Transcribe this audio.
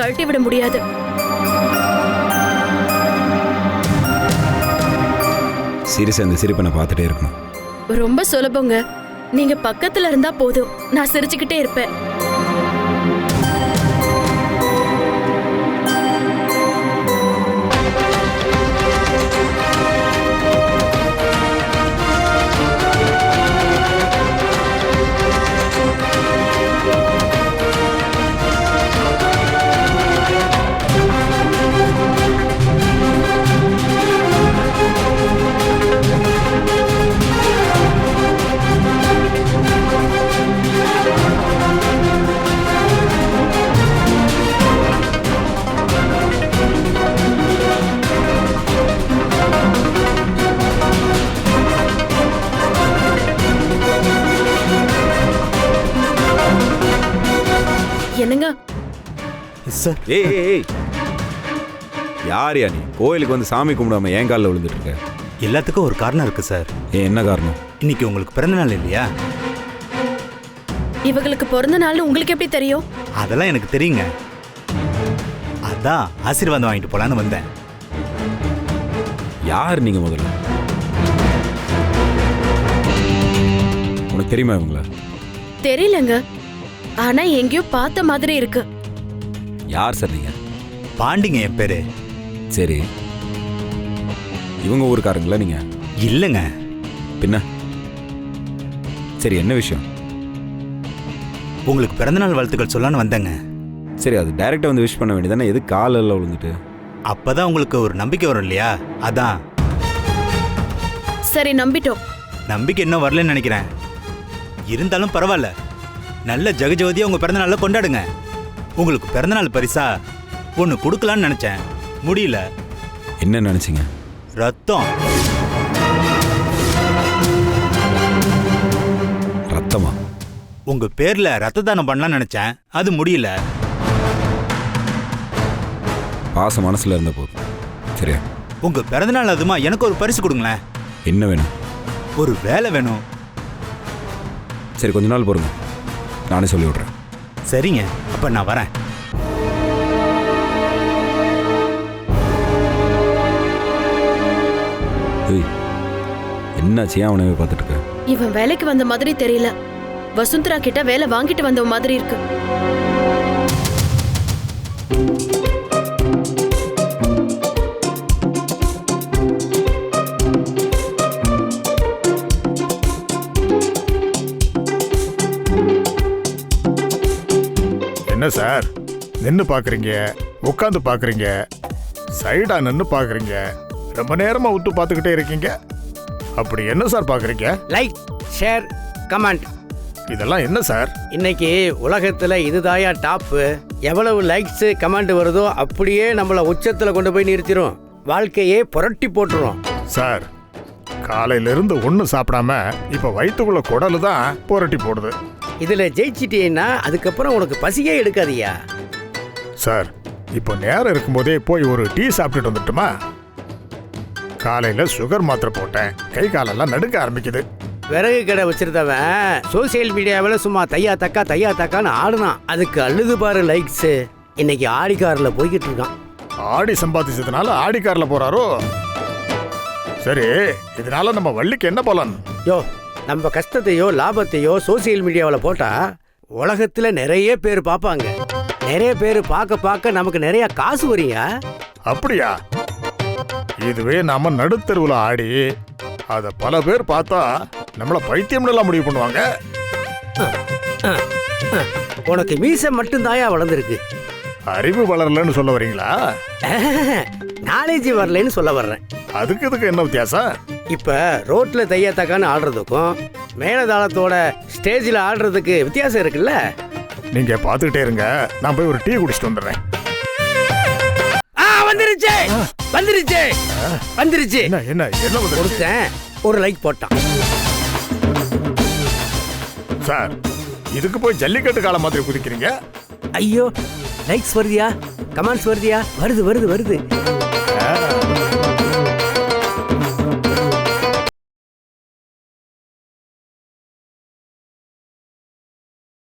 கழட்டி விட முடியாது. சீரியஸா இந்த சிரிப்பை நான் பார்த்துட்டே இருக்கணும். ரொம்ப சுலபங்க. நீங்க பக்கத்துல இருந்தா போதும், நான் சிரிச்சுக்கிட்டே இருப்பேன். என்னங்க சார்? ஏய், யார் யா நீ? கோயிலுக்கு வந்து சாமி கும்பிடாம ஏன் காலில் விழுந்துட்டு இருக்க? எல்லாத்துக்கும் ஒரு காரணம் இருக்கு சார். என்ன காரணம்? இன்னைக்கு உங்களுக்கு பிறந்த நாள் இல்லையா? இவங்களுக்கு பிறந்த நாள் உங்களுக்கு எப்படி தெரியும்? அதெல்லாம் எனக்கு தெரியுங்க. அதான் ஆசீர்வாதம் வாங்கிட்டு போலான்னு வந்தேன். யார் நீங்க முதல்ல? உனக்கு தெரியுமா இவங்கள? தெரியலங்க, ஆனா எங்கேயோ பார்த்த மாதிரி இருக்கு. யார் சார் நீங்க? பாண்டிங்க என் பேரு. சரி, இவங்க ஊருக்காரங்களா நீங்க? இல்லைங்க. பின்ன? சரி, என்ன விஷயம்? உங்களுக்கு பிறந்தநாள் வாழ்த்துக்கள் சொல்லலான்னு வந்தேங்க. சரி, அது டைரக்டா வந்து விஷ் பண்ண வேண்டியதானே, எது காலில் விழுந்துட்டு? அப்பதான் உங்களுக்கு ஒரு நம்பிக்கை வரும் இல்லையா? அதான். சரி, நம்பிட்டோம். நம்பிக்கை இன்னும் வரலன்னு நினைக்கிறேன். இருந்தாலும் பரவாயில்ல, நல்ல ஜெகஜோதியா உங்க பிறந்தநாள கொண்டாடுங்க. உங்களுக்கு பிறந்தநாள் பரிசா ஒன்னு கொடுக்கலான்னு நினைச்சேன், முடியல. என்ன நினைச்சீங்க? ரத்தம். ரத்தமா? உங்க பேர்ல ரத்த தானம் பண்ணலாம்னு நினைச்சேன், அது முடியல. பாசம் மனசுல இருந்த போதும். சரியா? உங்க பிறந்தநாள் அதுமா எனக்கு ஒரு பரிசு கொடுங்களேன். என்ன வேணும்? ஒரு வேலை வேணும். சரி, கொஞ்ச நாள் பொறுங்க, நானே சொல்லி விடுறேன். சரிங்க, அப்ப நான் வரேன். என்னாச்சு? ஏன் அவனவே பார்த்துட்டு இருக்க? இவன் வேலைக்கு வந்த மாதிரி தெரியல. வசுந்தரா கிட்ட வேலை வாங்கிட்டு வந்த மாதிரி இருக்கு. என்ன சார் நின்னு பாக்குறீங்க, உட்காந்து பாக்குறீங்க, சைடா நின்னு பாக்குறீங்க, ரொம்ப நேரமா உத்து பார்த்துக்கிட்டே இருக்கீங்க. அப்படி என்ன சார் பாக்குறீங்க? Like, share, comment. இதெல்லாம் என்ன சார்? இன்னைக்கு உலகத்துல இதுதாயா டாப்பு. எவ்வளவு லைக்ஸ் கமெண்ட் வருதோ அப்படியே நம்மள உச்சத்துல கொண்டு போய் நிறுத்திடும், வாழ்க்கையே புரட்டி போட்டுரும். சார், காலையில இருந்து ஒண்ணு சாப்பிடாம இப்ப வயிற்றுக்குள்ள குடலு தான் புரட்டி போடுது. இதுல ஜெயிச்சிட்டீங்கன்னா அதுக்கப்புறம் உனக்கு பசியே எடுக்காதியா. சார், இப்போ நேரம் இருக்கும்போதே போய் ஒரு டீ சாப்பிட்டுட்டு வந்துட்டுமா? காலையில சுகர் மாத்திரை போட்டேன், கை காலெல்லாம் நடுக்க ஆரம்பிக்குது. விறகு கடை வச்சிருந்தவன் சோசியல் மீடியாவில் சும்மா தையா தக்கான்னு ஆடுனான். அதுக்கு அழுது பாரு லைக்ஸ். இன்னைக்கு ஆடி காரில் போய்கிட்டு இருக்கான். ஆடி சம்பாதிச்சதுனால ஆடி கார்ல போறாரோ? சரி, இதனால நம்ம வள்ளிக்கு என்ன பலன்? யோ, நம்ம கஷ்டத்தையோ லாபத்தையோ சோசியல் மீடியாவில் போட்டா உலகத்தில் நிறைய பேர் பார்ப்பாங்க. நிறைய பேர் பார்க்க நமக்கு நிறைய காசு வரியா. அப்படியா? இதுவே நாம நடுத்தருவுல ஆடி அத பல பேர் பார்த்தா நம்மள பைத்தியம்னு முடிவு பண்ணுவாங்க. உனக்கு மீசை மட்டும் தாயா வளர்ந்துருக்கு, அறிவு வளரலன்னு சொல்ல வரீங்களா? நாலேஜ் வரலன்னு சொல்ல வர்றேன். அதுக்கு என்ன வித்தியாசம்? இப்ப ரோட்ல தையா தக்கான்னு ஆடுறதுக்கும் மேலதாளத்தோட ஸ்டேஜில் ஆடுறதுக்கு வித்தியாசம் இருக்குல்ல. நீங்க பாத்துக்கிட்டே இருங்க, நான் போய் ஒரு டீ குடிச்சிட்டு வந்துடுறேன். வந்துருச்சு வந்துருச்சு வந்துருச்சு. என்ன என்ன என்ன கொடுத்தேன், ஒரு லைக் போட்டான். சார், இதுக்கு போய் ஜல்லிக்கட்டு காலம் மாதிரி குதிக்கிறீங்க. ஐயோ, லைக்ஸ் வருதியா, கமெண்ட்ஸ் வருதியா? வருது வருது வருது.